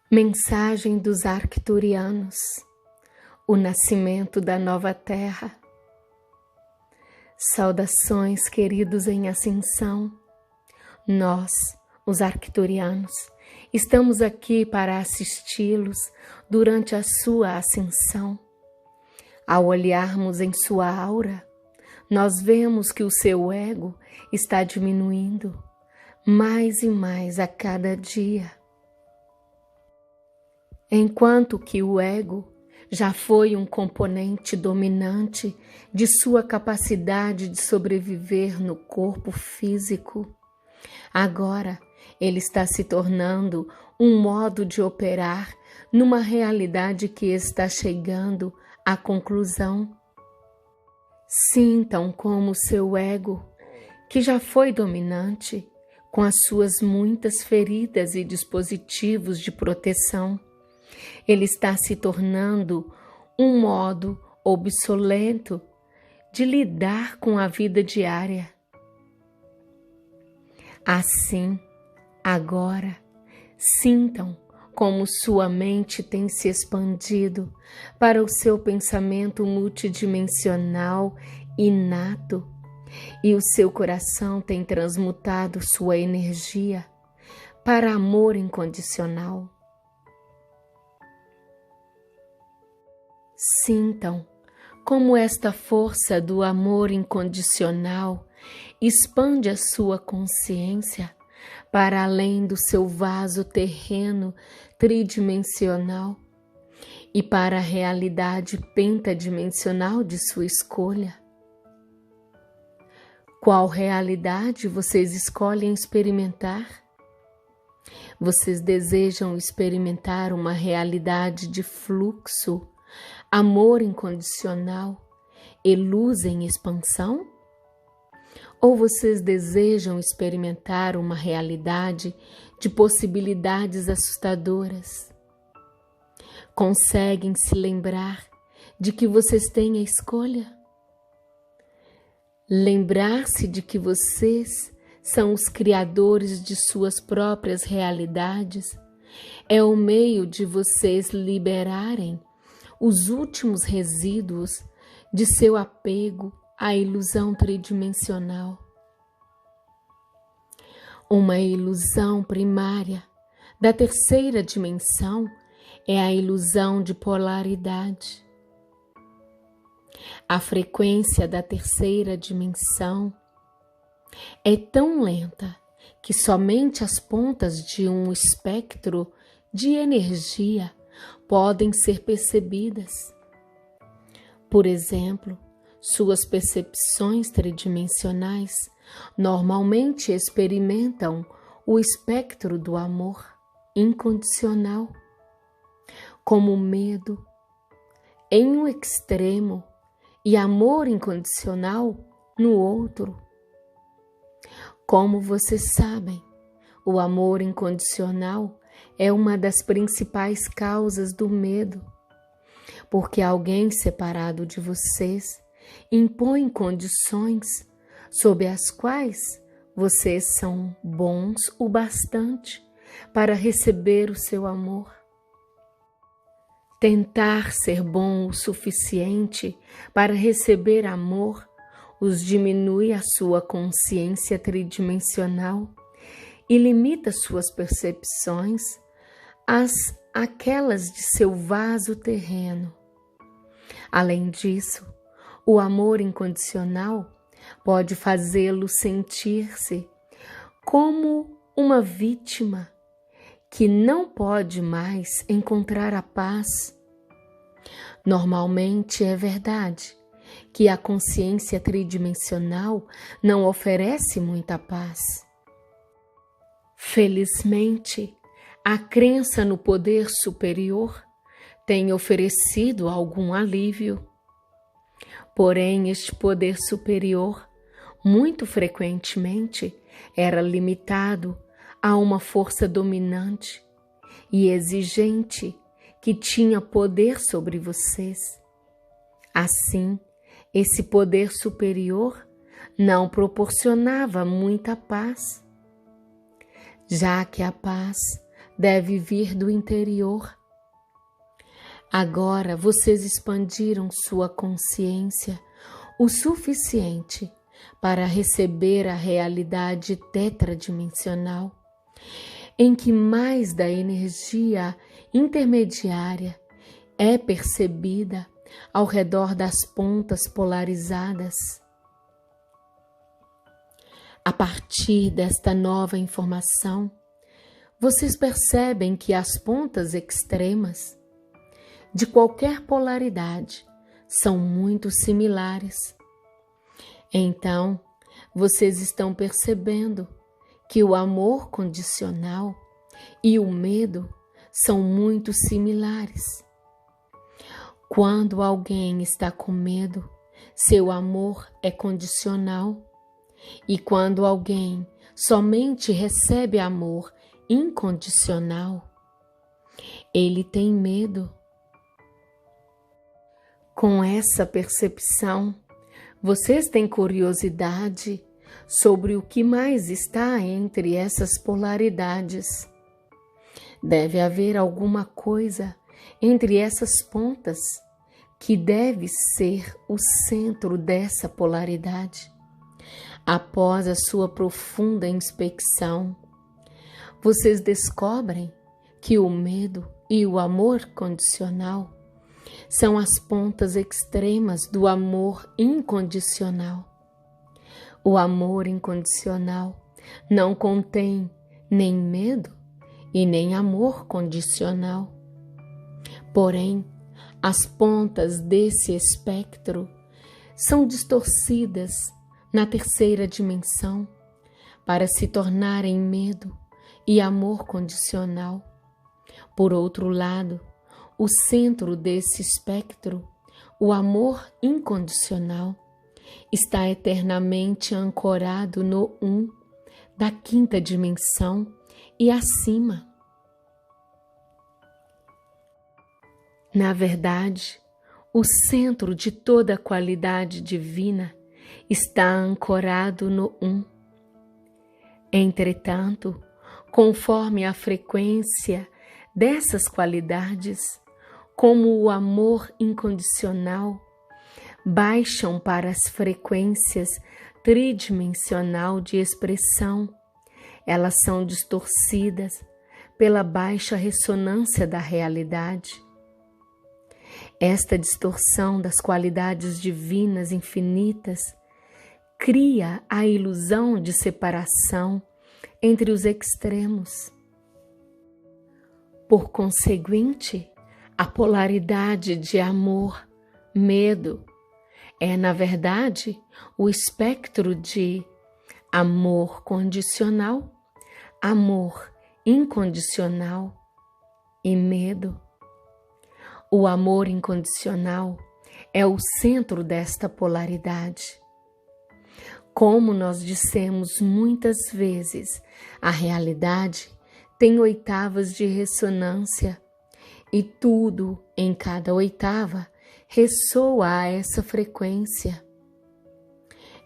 Mensagem dos Arcturianos, o nascimento da nova Terra. Saudações, queridos em ascensão. Nós, os Arcturianos, estamos aqui para assisti-los durante a sua ascensão. Ao olharmos em sua aura, nós vemos que o seu ego está diminuindo mais e mais a cada dia. Enquanto que o ego já foi um componente dominante de sua capacidade de sobreviver no corpo físico, agora ele está se tornando um modo de operar numa realidade que está chegando à conclusão. Sintam como seu ego, que já foi dominante, com as suas muitas feridas e dispositivos de proteção, ele está se tornando um modo obsoleto de lidar com a vida diária. Assim, agora, sintam como sua mente tem se expandido para o seu pensamento multidimensional inato e o seu coração tem transmutado sua energia para amor incondicional. Sintam como esta força do amor incondicional expande a sua consciência para além do seu vaso terreno tridimensional e para a realidade pentadimensional de sua escolha. Qual realidade vocês escolhem experimentar? Vocês desejam experimentar uma realidade de fluxo, amor incondicional e luz em expansão? Ou vocês desejam experimentar uma realidade de possibilidades assustadoras? Conseguem se lembrar de que vocês têm a escolha? Lembrar-se de que vocês são os criadores de suas próprias realidades é o meio de vocês liberarem os últimos resíduos de seu apego à ilusão tridimensional. Uma ilusão primária da terceira dimensão é a ilusão de polaridade. A frequência da terceira dimensão é tão lenta que somente as pontas de um espectro de energia podem ser percebidas. Por exemplo, suas percepções tridimensionais normalmente experimentam o espectro do amor incondicional, como medo em um extremo e amor incondicional no outro. Como vocês sabem, o amor incondicional é uma das principais causas do medo, porque alguém separado de vocês impõe condições sob as quais vocês são bons o bastante para receber o seu amor. Tentar ser bom o suficiente para receber amor os diminui a sua consciência tridimensional e limita suas percepções àquelas de seu vaso terreno. Além disso, o amor incondicional pode fazê-lo sentir-se como uma vítima que não pode mais encontrar a paz. Normalmente é verdade que a consciência tridimensional não oferece muita paz. Felizmente, a crença no poder superior tem oferecido algum alívio. Porém, este poder superior, muito frequentemente, era limitado a uma força dominante e exigente que tinha poder sobre vocês. Assim, esse poder superior não proporcionava muita paz, já que a paz deve vir do interior. Agora vocês expandiram sua consciência o suficiente para receber a realidade tetradimensional, em que mais da energia intermediária é percebida ao redor das pontas polarizadas. A partir desta nova informação, vocês percebem que as pontas extremas de qualquer polaridade são muito similares. Então, vocês estão percebendo que o amor condicional e o medo são muito similares. Quando alguém está com medo, seu amor é condicional. E quando alguém somente recebe amor incondicional, ele tem medo. Com essa percepção, vocês têm curiosidade sobre o que mais está entre essas polaridades. Deve haver alguma coisa entre essas pontas que deve ser o centro dessa polaridade. Após a sua profunda inspecção, vocês descobrem que o medo e o amor condicional são as pontas extremas do amor incondicional. O amor incondicional não contém nem medo e nem amor condicional. Porém, as pontas desse espectro são distorcidas na terceira dimensão para se tornarem medo e amor condicional. Por outro lado, o centro desse espectro, o amor incondicional, está eternamente ancorado no da quinta dimensão e acima. Na verdade, o centro de toda a qualidade divina está ancorado no Entretanto, conforme a frequência dessas qualidades, como o amor incondicional, baixam para as frequências tridimensional de expressão, elas são distorcidas pela baixa ressonância da realidade. Esta distorção das qualidades divinas infinitas cria a ilusão de separação entre os extremos. Por conseguinte, a polaridade de amor, medo, é, na verdade, o espectro de amor condicional, amor incondicional e medo. O amor incondicional é o centro desta polaridade. Como nós dissemos muitas vezes, a realidade tem oitavas de ressonância e tudo em cada oitava ressoa a essa frequência.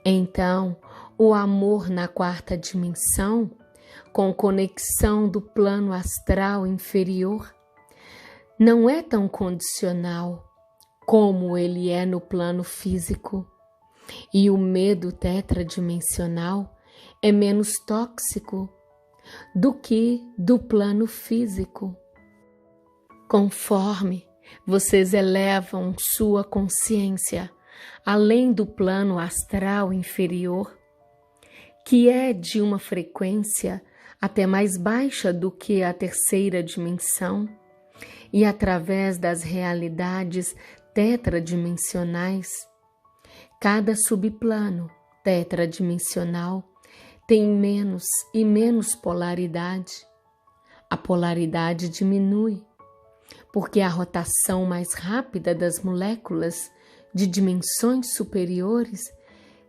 Então, o amor na quarta dimensão, com conexão do plano astral inferior, não é tão condicional como ele é no plano físico, e o medo tetradimensional é menos tóxico do que do plano físico. Conforme vocês elevam sua consciência além do plano astral inferior, que é de uma frequência até mais baixa do que a terceira dimensão, e através das realidades tetradimensionais, cada subplano tetradimensional tem menos e menos polaridade. A polaridade diminui, porque a rotação mais rápida das moléculas de dimensões superiores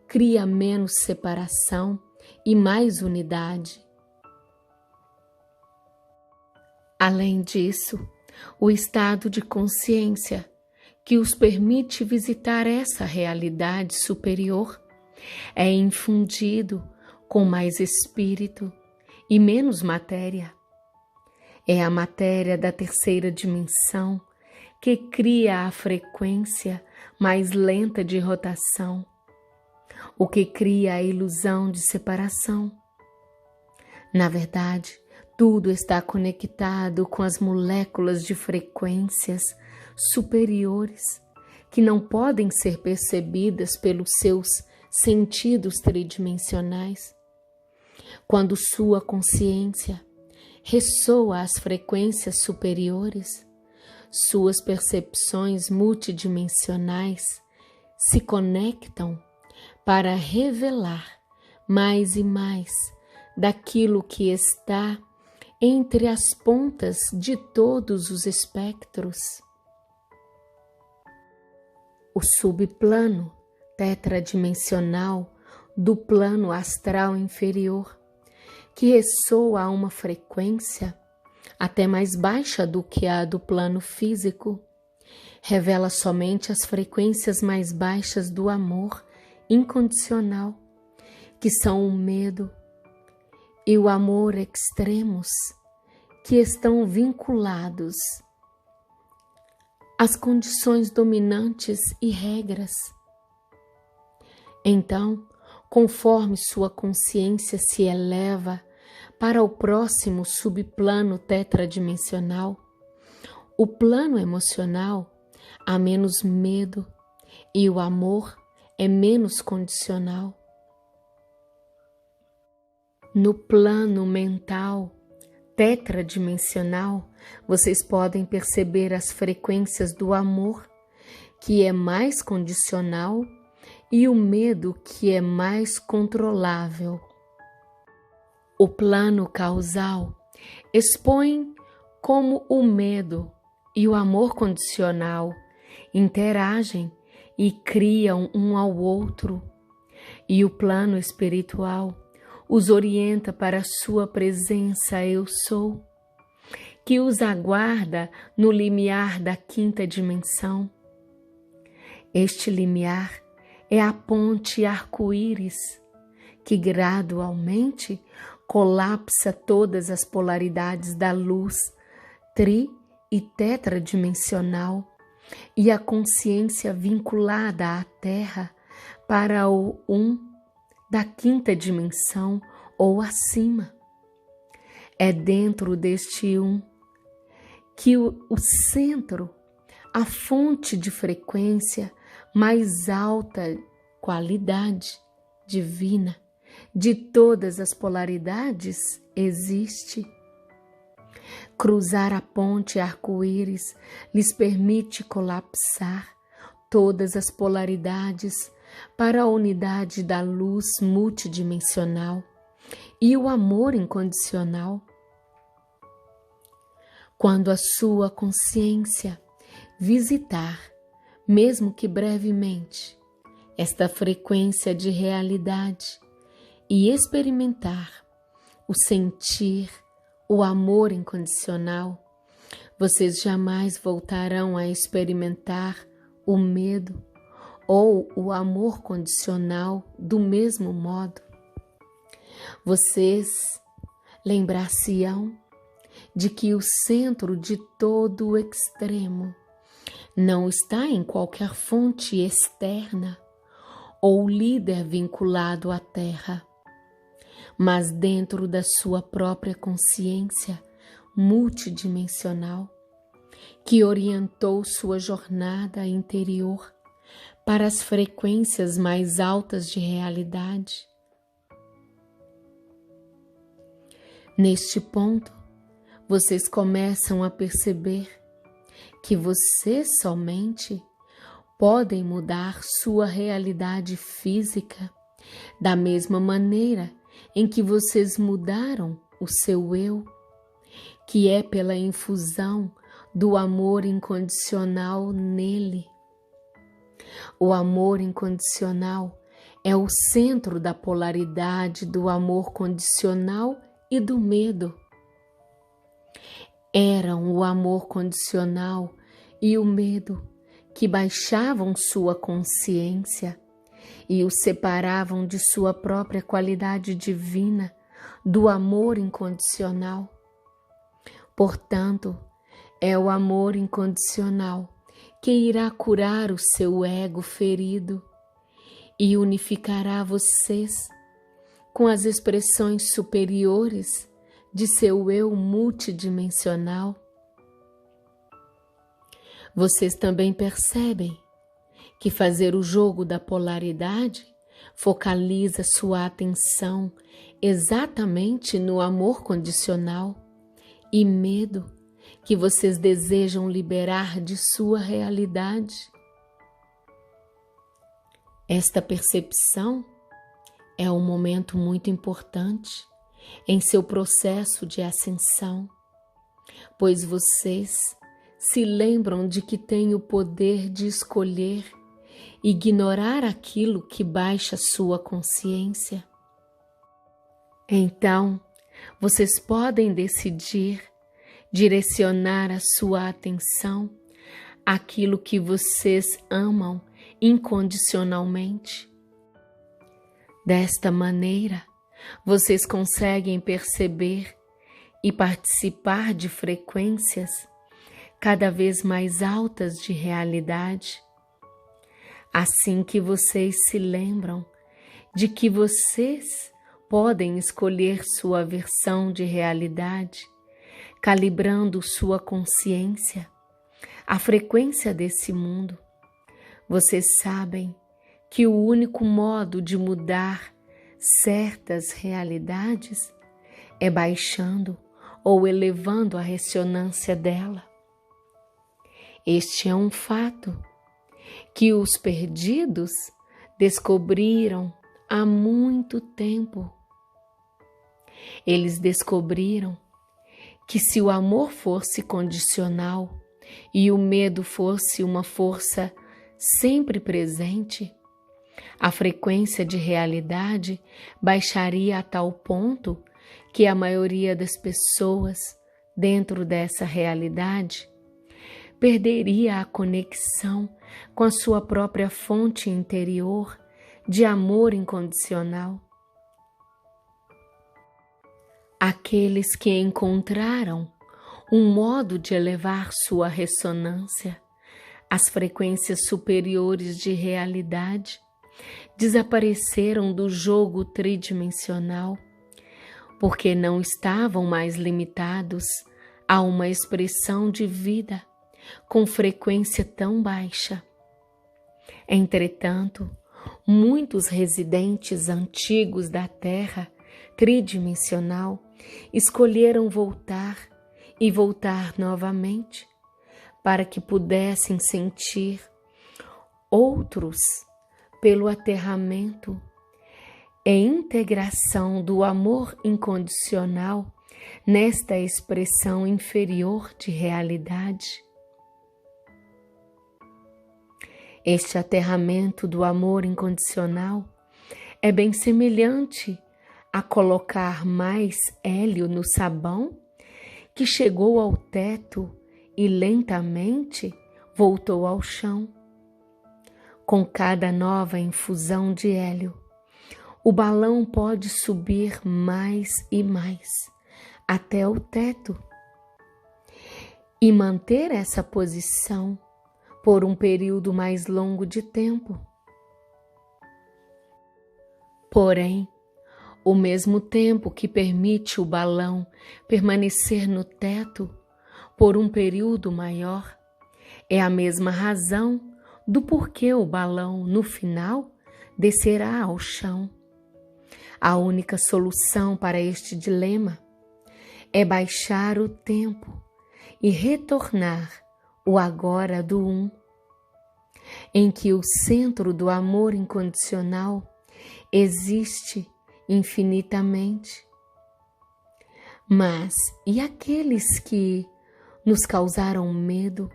cria menos separação e mais unidade. Além disso, o estado de consciência que os permite visitar essa realidade superior é infundido com mais espírito e menos matéria. É a matéria da terceira dimensão que cria a frequência mais lenta de rotação, o que cria a ilusão de separação. Na verdade, tudo está conectado com as moléculas de frequências superiores que não podem ser percebidas pelos seus sentidos tridimensionais. Quando sua consciência ressoa às frequências superiores, suas percepções multidimensionais se conectam para revelar mais e mais daquilo que está entre as pontas de todos os espectros. O subplano tetradimensional do plano astral inferior, que ressoa a uma frequência até mais baixa do que a do plano físico, revela somente as frequências mais baixas do amor incondicional, que são o medo e o amor extremos, que estão vinculados às condições dominantes e regras. Então, conforme sua consciência se eleva para o próximo subplano tetradimensional, o plano emocional, há menos medo e o amor é menos condicional. No plano mental tetradimensional, vocês podem perceber as frequências do amor, que é mais condicional, e o medo, que é mais controlável. O plano causal expõe como o medo e o amor condicional interagem e criam um ao outro, e o plano espiritual os orienta para a sua presença Eu Sou, que os aguarda no limiar da quinta dimensão. Este limiar é a ponte arco-íris, que gradualmente colapsa todas as polaridades da luz tri- e tetradimensional e a consciência vinculada à Terra para o da quinta dimensão ou acima. É dentro deste que o centro, a fonte de frequência mais alta qualidade divina de todas as polaridades existe. Cruzar a ponte arco-íris lhes permite colapsar todas as polaridades para a unidade da luz multidimensional e o amor incondicional. Quando a sua consciência visitar, mesmo que brevemente, esta frequência de realidade e experimentar o sentir, o amor incondicional, vocês jamais voltarão a experimentar o medo ou o amor condicional do mesmo modo. Vocês lembrar-se-ão de que o centro de todo o extremo não está em qualquer fonte externa ou líder vinculado à Terra, mas dentro da sua própria consciência multidimensional, que orientou sua jornada interior para as frequências mais altas de realidade. Neste ponto, vocês começam a perceber que vocês somente podem mudar sua realidade física da mesma maneira em que vocês mudaram o seu eu, que é pela infusão do amor incondicional nele. O amor incondicional é o centro da polaridade do amor condicional e do medo. Eram o amor condicional e o medo que baixavam sua consciência e o separavam de sua própria qualidade divina do amor incondicional. Portanto, é o amor incondicional que irá curar o seu ego ferido e unificará vocês com as expressões superiores de seu eu multidimensional. Vocês também percebem que fazer o jogo da polaridade focaliza sua atenção exatamente no amor condicional e medo que vocês desejam liberar de sua realidade. Esta percepção é um momento muito importante em seu processo de ascensão, pois vocês se lembram de que têm o poder de escolher ignorar aquilo que baixa sua consciência. Então, vocês podem decidir direcionar a sua atenção àquilo que vocês amam incondicionalmente. Desta maneira, vocês conseguem perceber e participar de frequências cada vez mais altas de realidade. Assim que vocês se lembram de que vocês podem escolher sua versão de realidade, calibrando sua consciência à frequência desse mundo, vocês sabem que o único modo de mudar certas realidades é baixando ou elevando a ressonância dela. Este é um fato que os perdidos descobriram há muito tempo. Eles descobriram que se o amor fosse condicional e o medo fosse uma força sempre presente, a frequência de realidade baixaria a tal ponto que a maioria das pessoas dentro dessa realidade perderia a conexão com a sua própria fonte interior de amor incondicional. Aqueles que encontraram um modo de elevar sua ressonância às frequências superiores de realidade desapareceram do jogo tridimensional, porque não estavam mais limitados a uma expressão de vida com frequência tão baixa. Entretanto, muitos residentes antigos da Terra tridimensional escolheram voltar e voltar novamente para que pudessem sentir outros pelo aterramento e integração do amor incondicional nesta expressão inferior de realidade. Este aterramento do amor incondicional é bem semelhante a colocar mais hélio no sabão que chegou ao teto e lentamente voltou ao chão. Com cada nova infusão de hélio, o balão pode subir mais e mais até o teto e manter essa posição por um período mais longo de tempo. Porém, o mesmo tempo que permite o balão permanecer no teto por um período maior é a mesma razão do porquê o balão, no final, descerá ao chão. A única solução para este dilema é baixar o tempo e retornar o agora do um, em que o centro do amor incondicional existe infinitamente. Mas e aqueles que nos causaram medo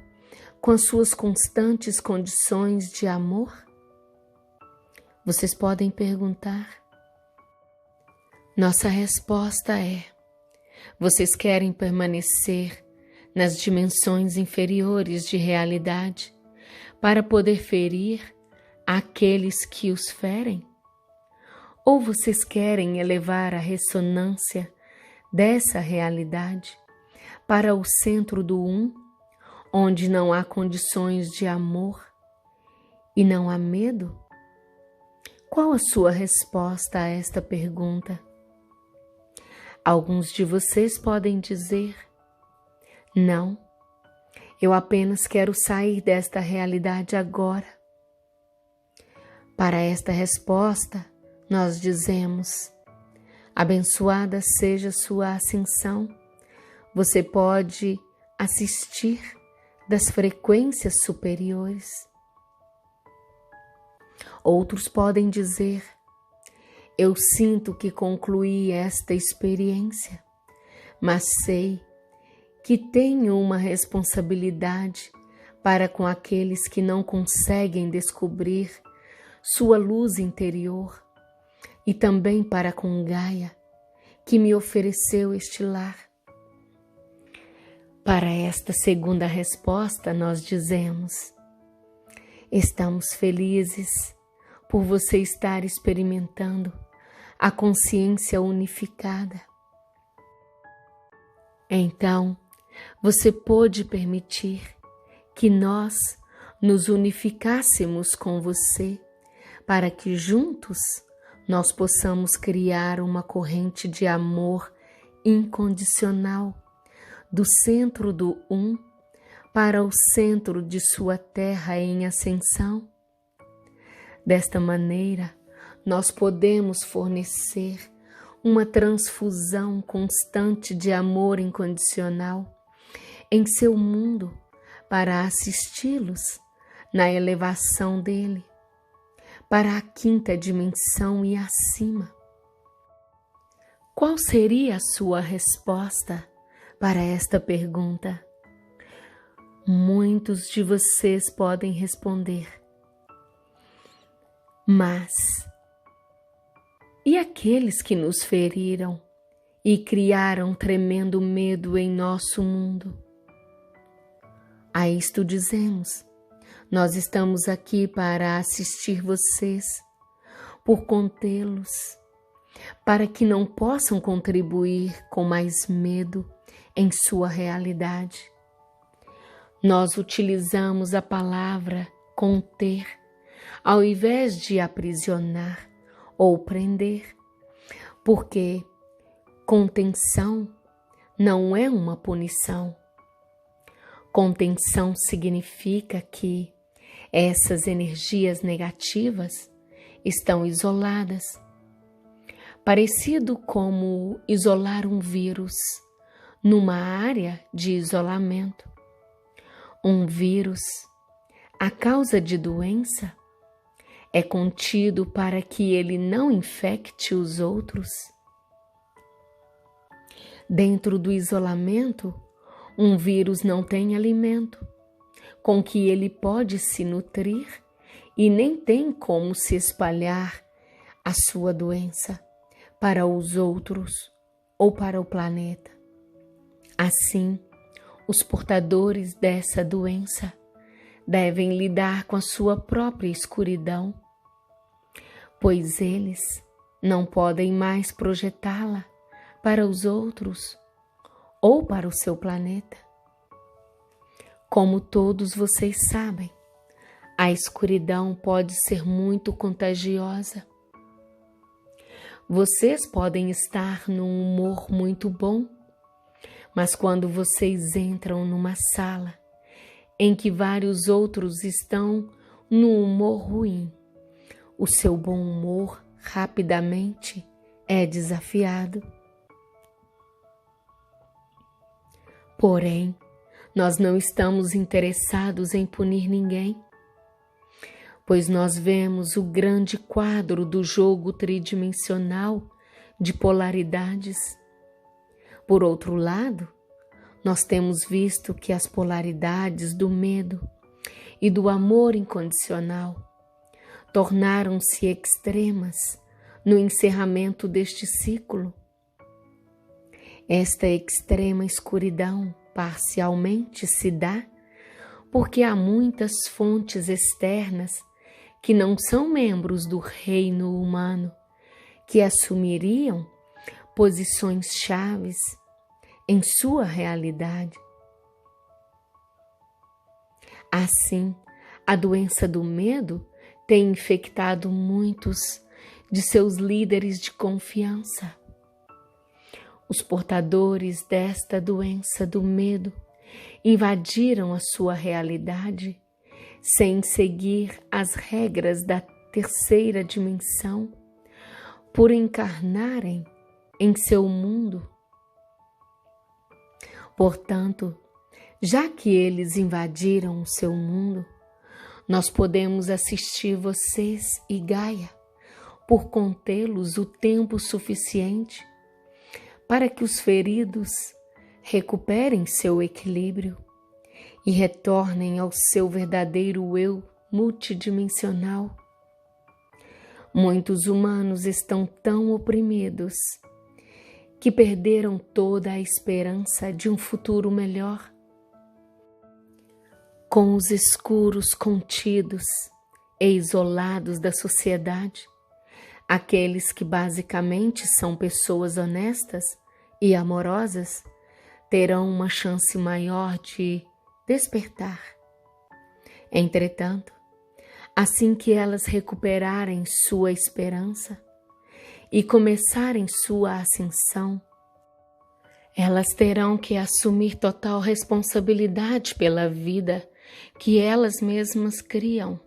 com as suas constantes condições de amor? Vocês podem perguntar. Nossa resposta é: vocês querem permanecer nas dimensões inferiores de realidade para poder ferir aqueles que os ferem? Ou vocês querem elevar a ressonância dessa realidade para o centro do onde não há condições de amor e não há medo? Qual a sua resposta a esta pergunta? Alguns de vocês podem dizer: não, eu apenas quero sair desta realidade agora. Para esta resposta, nós dizemos: abençoada seja sua ascensão. Você pode assistir das frequências superiores. Outros podem dizer: eu sinto que concluí esta experiência, mas sei que tenho uma responsabilidade para com aqueles que não conseguem descobrir sua luz interior e também para com Gaia, que me ofereceu este lar. Para esta segunda resposta, nós dizemos: estamos felizes por você estar experimentando a consciência unificada. Então, você pôde permitir que nós nos unificássemos com você para que juntos nós possamos criar uma corrente de amor incondicional do centro do para o centro de sua terra em ascensão. Desta maneira, nós podemos fornecer uma transfusão constante de amor incondicional em seu mundo para assisti-los na elevação dele, para a quinta dimensão e acima. Qual seria a sua resposta para esta pergunta? Muitos de vocês podem responder: mas e aqueles que nos feriram e criaram tremendo medo em nosso mundo? A isto dizemos: nós estamos aqui para assistir vocês, por contê-los, para que não possam contribuir com mais medo em sua realidade. Nós utilizamos a palavra conter, ao invés de aprisionar ou prender, porque contenção não é uma punição. Contenção significa que essas energias negativas estão isoladas, parecido como isolar um vírus numa área de isolamento. Um vírus, a causa de doença, é contido para que ele não infecte os outros. Dentro do isolamento, um vírus não tem alimento com que ele pode se nutrir e nem tem como se espalhar a sua doença para os outros ou para o planeta. Assim, os portadores dessa doença devem lidar com a sua própria escuridão, pois eles não podem mais projetá-la para os outros ou para o seu planeta. Como todos vocês sabem, a escuridão pode ser muito contagiosa. Vocês podem estar num humor muito bom, mas quando vocês entram numa sala em que vários outros estão num humor ruim, o seu bom humor rapidamente é desafiado. Porém, nós não estamos interessados em punir ninguém, pois nós vemos o grande quadro do jogo tridimensional de polaridades. Por outro lado, nós temos visto que as polaridades do medo e do amor incondicional tornaram-se extremas no encerramento deste ciclo. Esta extrema escuridão parcialmente se dá porque há muitas fontes externas que não são membros do reino humano, que assumiriam posições chaves em sua realidade. Assim, a doença do medo tem infectado muitos de seus líderes de confiança. Os portadores desta doença do medo invadiram a sua realidade sem seguir as regras da terceira dimensão, por encarnarem em seu mundo. Portanto, já que eles invadiram o seu mundo, nós podemos assistir vocês e Gaia por contê-los o tempo suficiente para que os feridos recuperem seu equilíbrio e retornem ao seu verdadeiro eu multidimensional. Muitos humanos estão tão oprimidos que perderam toda a esperança de um futuro melhor. Com os escuros contidos e isolados da sociedade, aqueles que basicamente são pessoas honestas e amorosas terão uma chance maior de despertar. Entretanto, assim que elas recuperarem sua esperança e começarem sua ascensão, elas terão que assumir total responsabilidade pela vida que elas mesmas criam,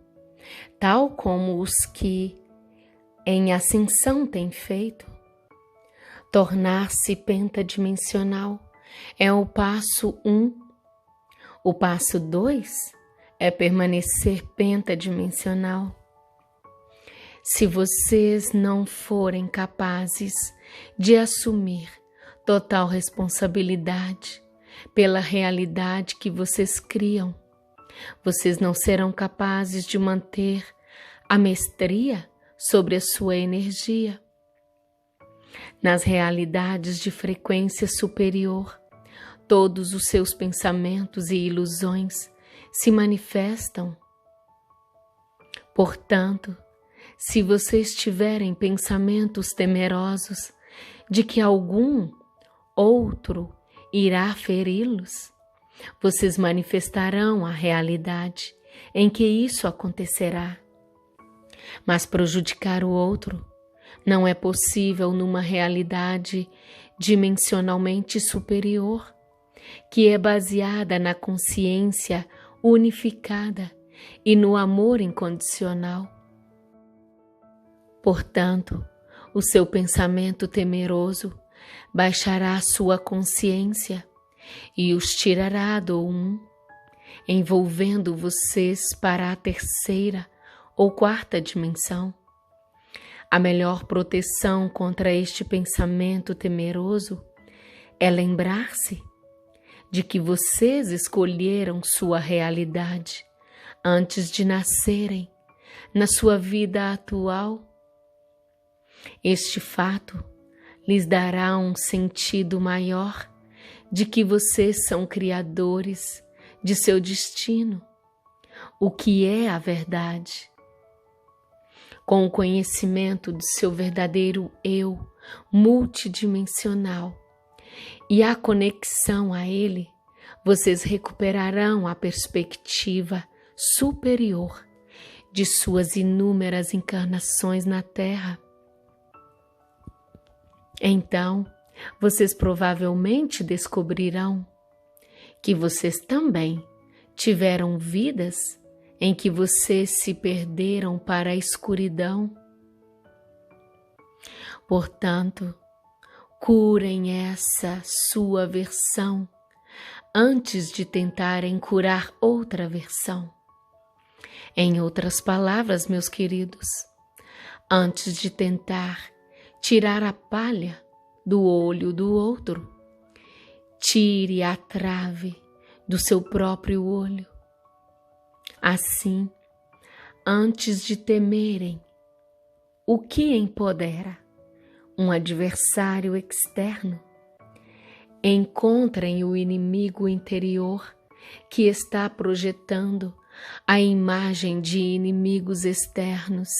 tal como os que em ascensão têm feito. Tornar-se pentadimensional é o passo 1. O passo 2 é permanecer pentadimensional. Se vocês não forem capazes de assumir total responsabilidade pela realidade que vocês criam, vocês não serão capazes de manter a mestria sobre a sua energia. Nas realidades de frequência superior, todos os seus pensamentos e ilusões se manifestam. Portanto, se vocês tiverem pensamentos temerosos de que algum outro irá feri-los, vocês manifestarão a realidade em que isso acontecerá. Mas prejudicar o outro não é possível numa realidade dimensionalmente superior, que é baseada na consciência unificada e no amor incondicional. Portanto, o seu pensamento temeroso baixará a sua consciência e os tirará do envolvendo vocês para a terceira ou quarta dimensão. A melhor proteção contra este pensamento temeroso é lembrar-se de que vocês escolheram sua realidade antes de nascerem na sua vida atual. Este fato lhes dará um sentido maior de que vocês são criadores de seu destino, o que é a verdade. Com o conhecimento do seu verdadeiro eu multidimensional e a conexão a ele, vocês recuperarão a perspectiva superior de suas inúmeras encarnações na Terra. Então, vocês provavelmente descobrirão que vocês também tiveram vidas em que vocês se perderam para a escuridão. Portanto, curem essa sua versão antes de tentarem curar outra versão. Em outras palavras, meus queridos, antes de tentar tirar a palha do olho do outro, tire a trave do seu próprio olho. Assim, antes de temerem o que empodera um adversário externo, encontrem o inimigo interior que está projetando a imagem de inimigos externos.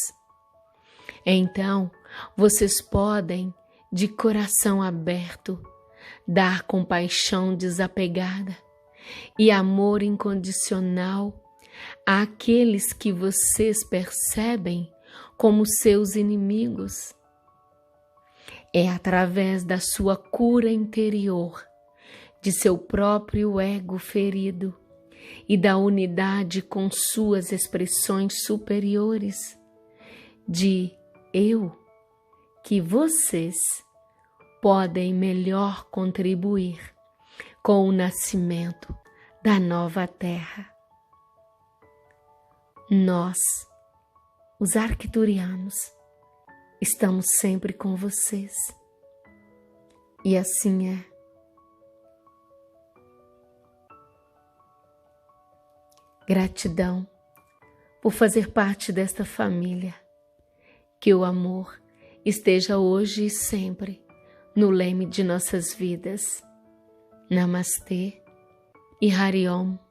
Então, vocês podem, de coração aberto, dar compaixão desapegada e amor incondicional àqueles que vocês percebem como seus inimigos. É através da sua cura interior, de seu próprio ego ferido e da unidade com suas expressões superiores de eu, que vocês podem melhor contribuir com o nascimento da nova Terra. Nós, os arcturianos, estamos sempre com vocês. E assim é. Gratidão por fazer parte desta família. Que o amor esteja hoje e sempre no leme de nossas vidas. Namastê e Hariom.